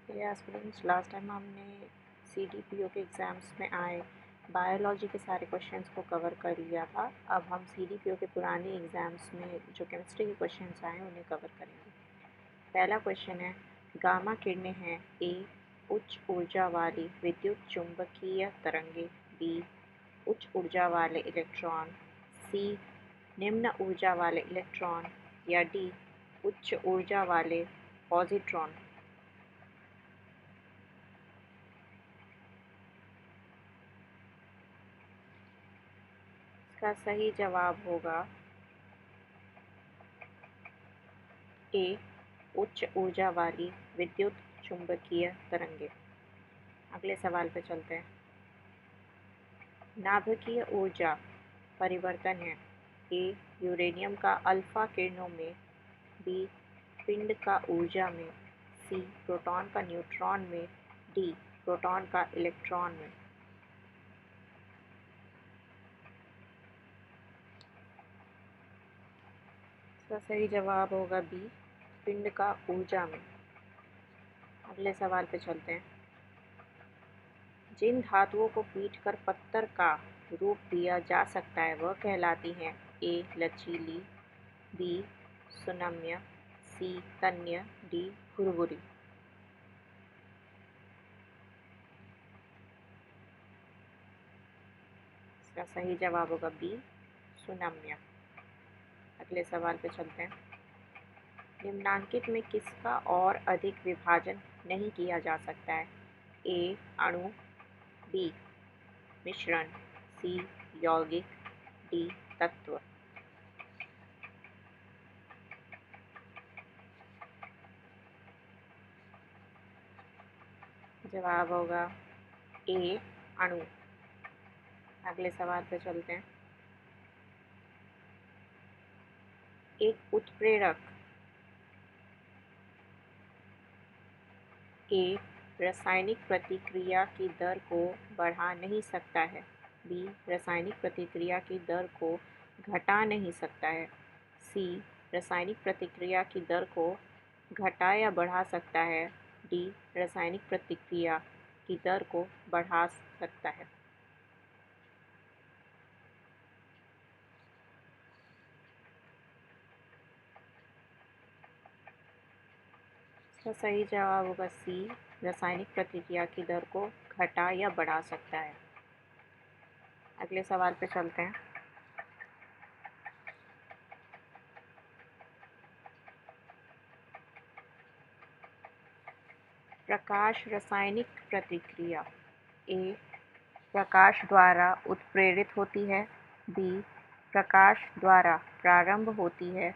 Students, last time हमने CDPO के exams में आए बायोलॉजी के सारे क्वेश्चंस को कवर कर लिया था। अब हम CDPO के पुराने एग्ज़ाम्स में जो केमिस्ट्री के क्वेश्चंस आए उन्हें कवर करेंगे। पहला क्वेश्चन है, गामा किरणें हैं ए उच्च ऊर्जा वाली विद्युत चुंबकीय तरंगे, बी उच्च ऊर्जा वाले इलेक्ट्रॉन, सी निम्न ऊर्जा वाले इलेक्ट्रॉन या डी उच्च ऊर्जा वाले पॉजिट्रॉन। इसका सही जवाब होगा ए उच्च ऊर्जा वाली विद्युत चुंबकीय तरंगे। अगले सवाल पे चलते हैं। नाभिकीय ऊर्जा परिवर्तन है ए यूरेनियम का अल्फा किरणों में, बी पिंड का ऊर्जा में, सी प्रोटॉन का न्यूट्रॉन में, डी प्रोटॉन का इलेक्ट्रॉन में। इसका सही जवाब होगा बी पिंड का ऊर्जा में। अगले सवाल पे चलते हैं। जिन धातुओं को पीटकर पत्थर का रूप दिया जा सकता है वह कहलाती हैं ए लचीली, बी सुनम्य, सी तन्य, डी भुरभुरी। इसका सही जवाब होगा बी सुनम्य। अगले सवाल पे चलते हैं। निम्नांकित में किसका और अधिक विभाजन नहीं किया जा सकता है ए अणु, बी मिश्रण, सी यौगिक, डी तत्व। जवाब होगा ए अणु। अगले सवाल पे चलते हैं। एक उत्प्रेरक ए रासायनिक प्रतिक्रिया की दर को बढ़ा नहीं सकता है, बी रासायनिक प्रतिक्रिया की दर को घटा नहीं सकता है, सी रासायनिक प्रतिक्रिया की दर को घटा या बढ़ा सकता है, डी रासायनिक प्रतिक्रिया की दर को बढ़ा सकता है। इसका सही जवाब होगा सी रासायनिक प्रतिक्रिया की दर को घटा या बढ़ा सकता है। अगले सवाल पे चलते हैं। प्रकाश रासायनिक प्रतिक्रिया ए प्रकाश द्वारा उत्प्रेरित होती है, बी प्रकाश द्वारा प्रारंभ होती है,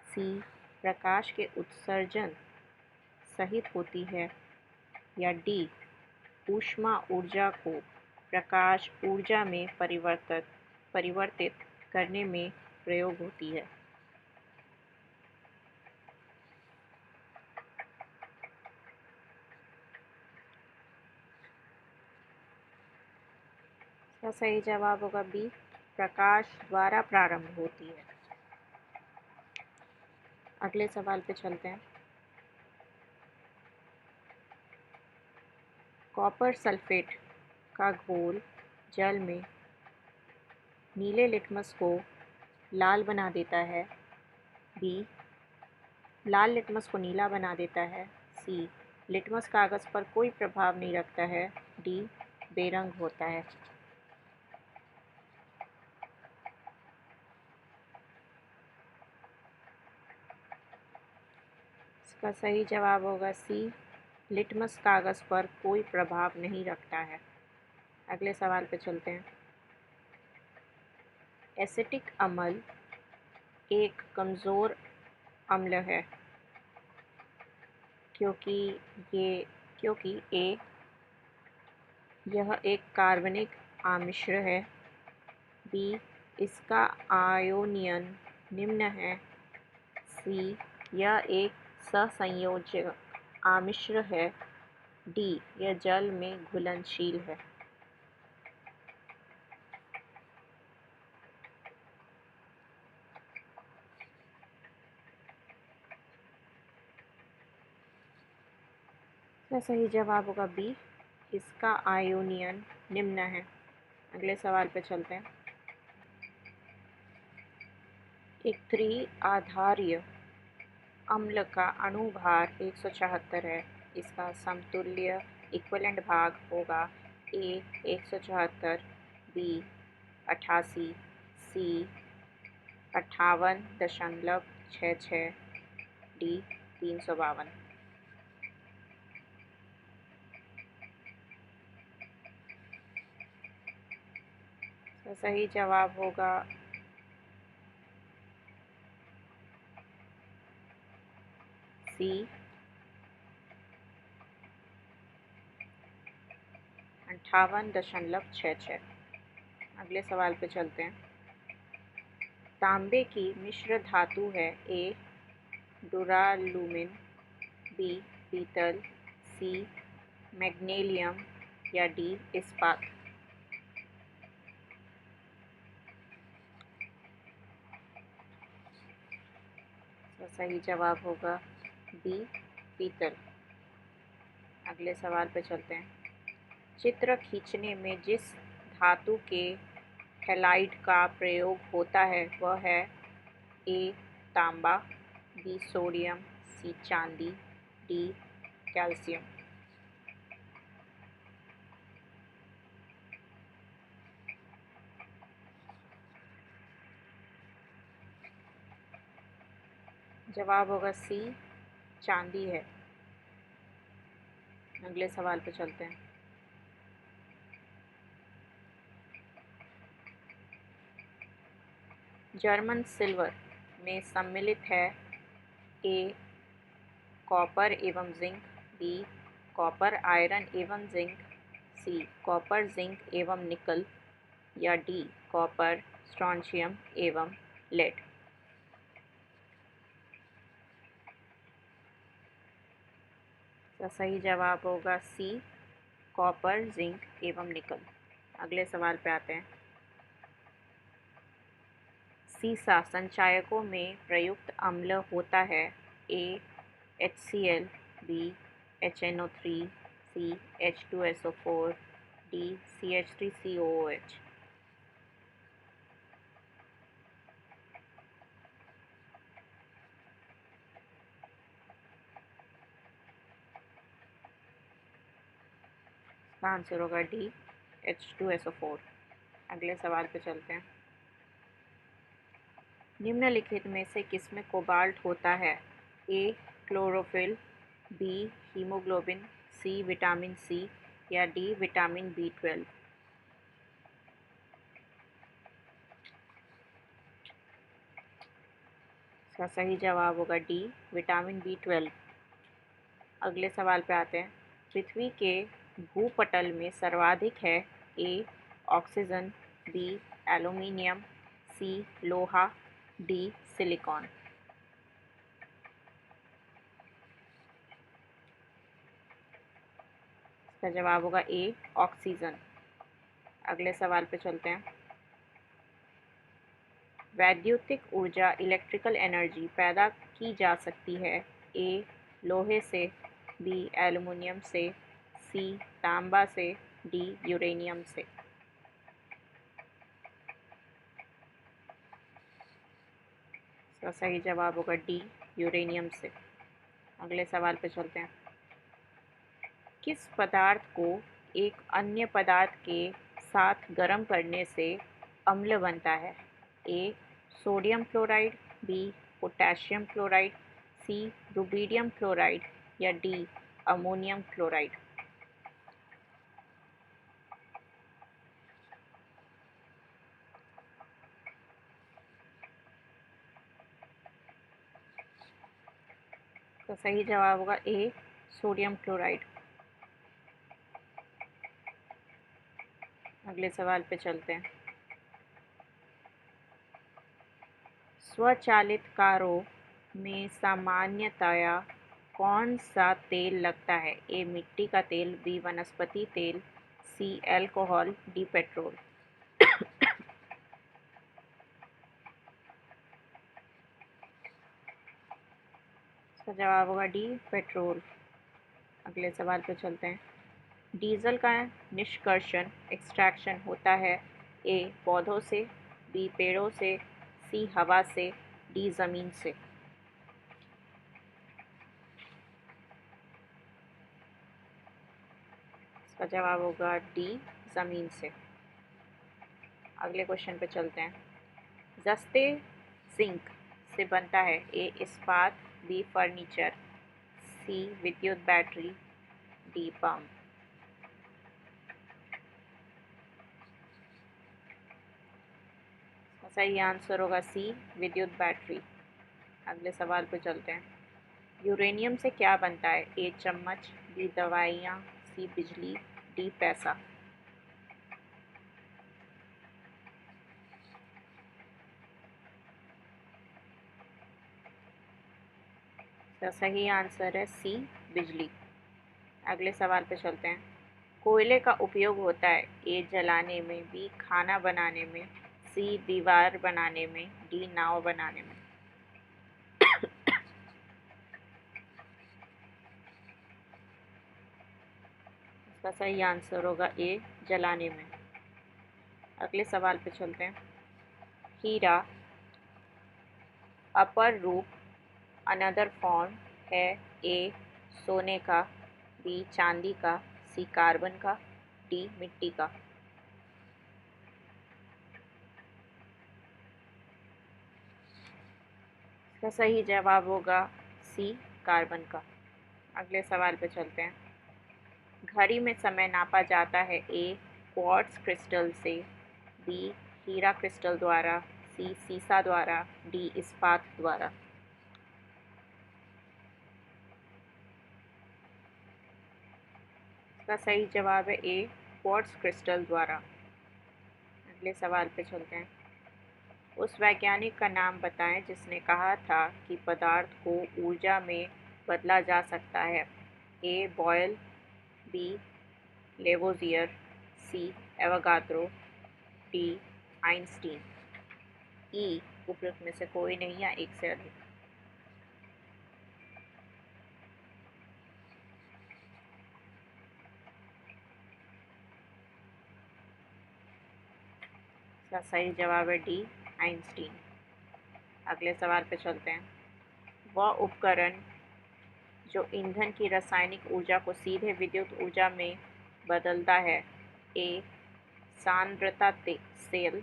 सी प्रकाश के उत्सर्जन सहित होती है, या डी ऊष्मा ऊर्जा को प्रकाश ऊर्जा में परिवर्तित करने में प्रयोग होती है। इसका सही जवाब होगा बी प्रकाश द्वारा प्रारंभ होती है। अगले सवाल पे चलते हैं। कॉपर सल्फेट का घोल जल में नीले लिटमस को लाल बना देता है, बी लाल लिटमस को नीला बना देता है, सी लिटमस कागज़ पर कोई प्रभाव नहीं रखता है, डी बेरंग होता है। इसका सही जवाब होगा सी लिटमस कागज़ पर कोई प्रभाव नहीं रखता है। अगले सवाल पे चलते हैं। एसिटिक अम्ल एक कमज़ोर अम्ल है क्योंकि यह एक कार्बनिक आमिश्र है, बी इसका आयोनियन निम्न है, सी यह एक सहसंयोजक आमिश्र है, डी यह जल में घुलनशील है। तो सही जवाब होगा बी, इसका आयोनियन निम्न है। अगले सवाल पे चलते हैं। एक त्रिआधारीय अम्ल का अणुभार 174 है। इसका समतुल्य इक्विवेलेंट भाग होगा ए 174, बी 88, सी 58.66, डी 352। तो सही जवाब होगा सी 58.66। अगले सवाल पे चलते हैं। तांबे की मिश्र धातु है ए डुरालुमिन, बी पीतल, सी मैग्नीशियम या डी इस्पात। तो सही जवाब होगा बी पीतल। अगले सवाल पे चलते हैं। चित्र खींचने में जिस धातु के हैलाइड का प्रयोग होता है वह है ए तांबा, बी सोडियम, सी चांदी, डी कैल्शियम। जवाब होगा सी चांदी है। अगले सवाल पे चलते हैं। जर्मन सिल्वर में सम्मिलित है ए कॉपर एवं जिंक, बी कॉपर आयरन एवं जिंक, सी कॉपर जिंक एवं निकल या डी कॉपर स्ट्रोंशियम एवं लेड। तो सही जवाब होगा सी कॉपर जिंक एवं निकल। अगले सवाल पे आते हैं। सीसा संचायकों में प्रयुक्त अम्ल होता है ए HCl, बी HNO3, सी H2SO4, डी CH3COOH। इसका आंसर होगा डी H2SO4। अगले सवाल पे चलते हैं। निम्नलिखित में से किसमें कोबाल्ट होता है A chlorophyll, B haemoglobin, C vitamin C या डी विटामिन B12। इसका सही जवाब होगा डी विटामिन B12। अगले सवाल पे आते हैं। पृथ्वी के भूपटल में सर्वाधिक है ए ऑक्सीजन, बी एल्यूमिनियम, सी लोहा, डी सिलिकॉन। इसका जवाब होगा ए ऑक्सीजन। अगले सवाल पे चलते हैं। वैद्युतिक ऊर्जा इलेक्ट्रिकल एनर्जी पैदा की जा सकती है ए लोहे से, बी एल्युमिनियम से, सी तांबा से, डी यूरेनियम से। इसका सही जवाब होगा डी यूरेनियम से। अगले सवाल पे चलते हैं। किस पदार्थ को एक अन्य पदार्थ के साथ गर्म करने से अम्ल बनता है A sodium chloride, B potassium chloride, C rubidium chloride या डी अमोनियम क्लोराइड। तो सही जवाब होगा ए सोडियम क्लोराइड। अगले सवाल पे चलते हैं। स्वचालित कारों में सामान्यतया कौन सा तेल लगता है ए मिट्टी का तेल, बी वनस्पति तेल, सी अल्कोहल, डी पेट्रोल। इसका जवाब होगा डी पेट्रोल। अगले सवाल पे चलते हैं। डीजल का निष्कर्षण एक्सट्रैक्शन होता है ए पौधों से, बी पेड़ों से, सी हवा से, डी ज़मीन से। इसका जवाब होगा डी ज़मीन से। अगले क्वेश्चन पे चलते हैं। जस्ते जिंक से बनता है ए इस्पात, बी फर्नीचर, सी विद्युत बैटरी, डी पंप। सही आंसर होगा सी विद्युत बैटरी। अगले सवाल पे चलते हैं। यूरेनियम से क्या बनता है ए चम्मच, बी दवाइयाँ, सी बिजली, डी पैसा। तो सही आंसर है सी बिजली। अगले सवाल पे चलते हैं। कोयले का उपयोग होता है ए जलाने में, बी खाना बनाने में, सी दीवार बनाने में, डी नाव बनाने में। इसका सही आंसर होगा ए जलाने में। अगले सवाल पे चलते हैं। हीरा अपर रूप अनदर फॉर्म है ए सोने का, बी चांदी का, सी कार्बन का, डी मिट्टी का। इसका सही जवाब होगा सी कार्बन का। अगले सवाल पे चलते हैं। घड़ी में समय नापा जाता है ए क्वार्ट्ज क्रिस्टल से, बी हीरा क्रिस्टल द्वारा, सी सीसा द्वारा, डी इस्पात द्वारा। इसका सही जवाब है ए क्वार्ट्ज क्रिस्टल द्वारा। अगले सवाल पे चलते हैं। उस वैज्ञानिक का नाम बताएं जिसने कहा था कि पदार्थ को ऊर्जा में बदला जा सकता है ए बॉयल, बी लेवोजियर, सी एवोगाद्रो, डी आइंस्टीन। ई उपरोक्त में से कोई नहीं या एक से अधिक। इसका सही जवाब है डी आइंस्टीन। अगले सवाल पे चलते हैं। वह उपकरण जो ईंधन की रासायनिक ऊर्जा को सीधे विद्युत ऊर्जा में बदलता है ए सांद्रता सेल,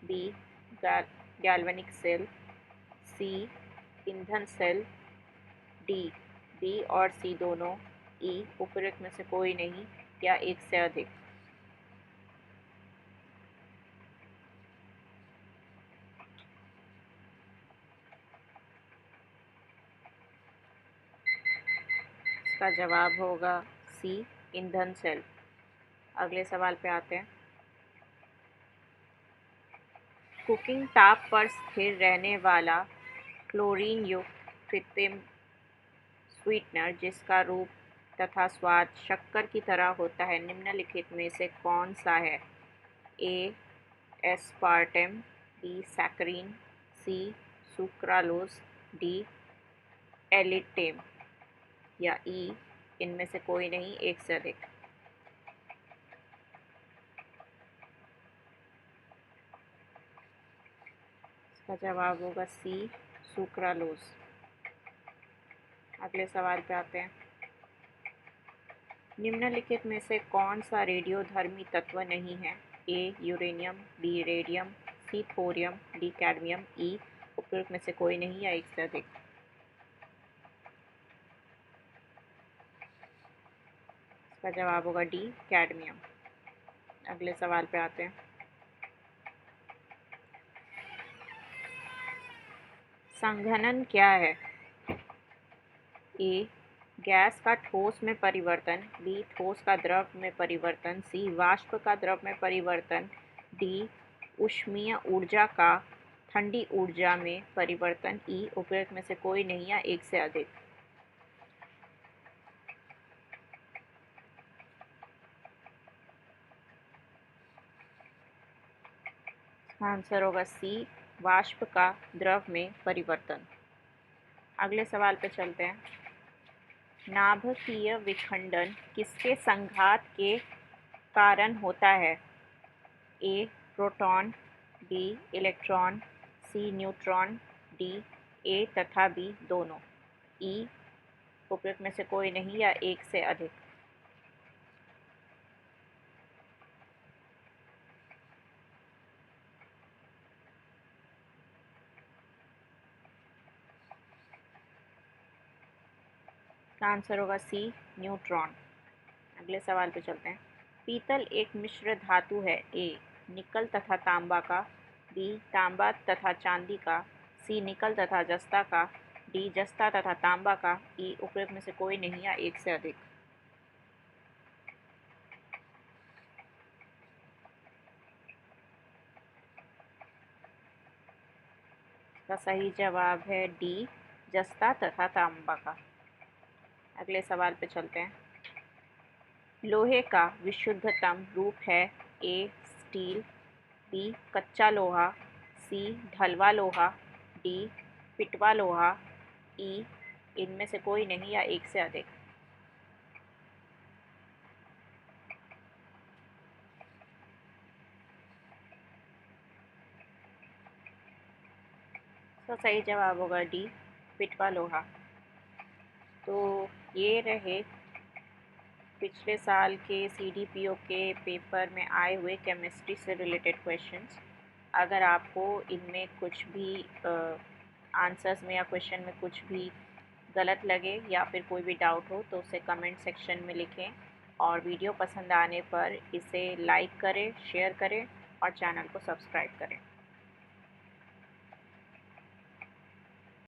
बी गैल्वेनिक सेल, सी ईंधन सेल, डी बी और सी दोनों, ई उपरोक्त में से कोई नहीं या एक से अधिक। इसका जवाब होगा सी ईंधन सेल। अगले सवाल पे आते हैं। कुकिंग ताप पर स्थिर रहने वाला क्लोरीन युक्त कृत्रिम स्वीटनर जिसका रूप तथा स्वाद शक्कर की तरह होता है निम्नलिखित में से कौन सा है ए एस्पार्टेम, बी सैकरीन, सी सुक्रालोज, डी एलिटेम या ई इनमें से कोई नहीं एक से अधिक। इसका जवाब होगा सी सुक्रालोज। अगले सवाल पे आते हैं। निम्नलिखित में से कौन सा रेडियोधर्मी तत्व नहीं है ए यूरेनियम, बी रेडियम, सी थोरियम, डी कैडमियम, ई उपरोक्त में से कोई नहीं या एक से अधिक। इसका जवाब होगा डी कैडमियम। अगले सवाल पे आते हैं। संघनन क्या है ए गैस का ठोस में परिवर्तन, बी ठोस का द्रव में परिवर्तन, सी वाष्प का द्रव में परिवर्तन, डी ऊष्मीय ऊर्जा का ठंडी ऊर्जा में परिवर्तन, ई उपरोक्त में से कोई नहीं या एक से अधिक। आंसर होगा सी वाष्प का द्रव में परिवर्तन। अगले सवाल पे चलते हैं। नाभिकीय विखंडन किसके संघात के कारण होता है? A proton, B electron, C neutron, D A तथा बी दोनों। ई उपयुक्त में से कोई नहीं या एक से अधिक। इसका आंसर होगा सी न्यूट्रॉन। अगले सवाल पे चलते हैं। पीतल एक मिश्र धातु है। ए निकल तथा तांबा का, बी तांबा तथा चांदी का, सी निकल तथा जस्ता का, डी जस्ता तथा तांबा का। ई उपयुक्त में से कोई नहीं या एक से अधिक। इसका सही जवाब है डी जस्ता तथा तांबा का। अगले सवाल पे चलते हैं। लोहे का विशुद्धतम रूप है। ए स्टील, बी कच्चा लोहा, सी ढलवा लोहा, डी पिटवा लोहा। ई इनमें से कोई नहीं या एक से अधिक। तो सही जवाब होगा डी पिटवा लोहा। तो ये रहे पिछले साल के CDPO के पेपर में आए हुए केमिस्ट्री से रिलेटेड क्वेश्चंस। अगर आपको इनमें कुछ भी आंसर्स में या क्वेश्चन में कुछ भी गलत लगे या फिर कोई भी डाउट हो तो उसे कमेंट सेक्शन में लिखें, और वीडियो पसंद आने पर इसे लाइक करें, शेयर करें और चैनल को सब्सक्राइब करें।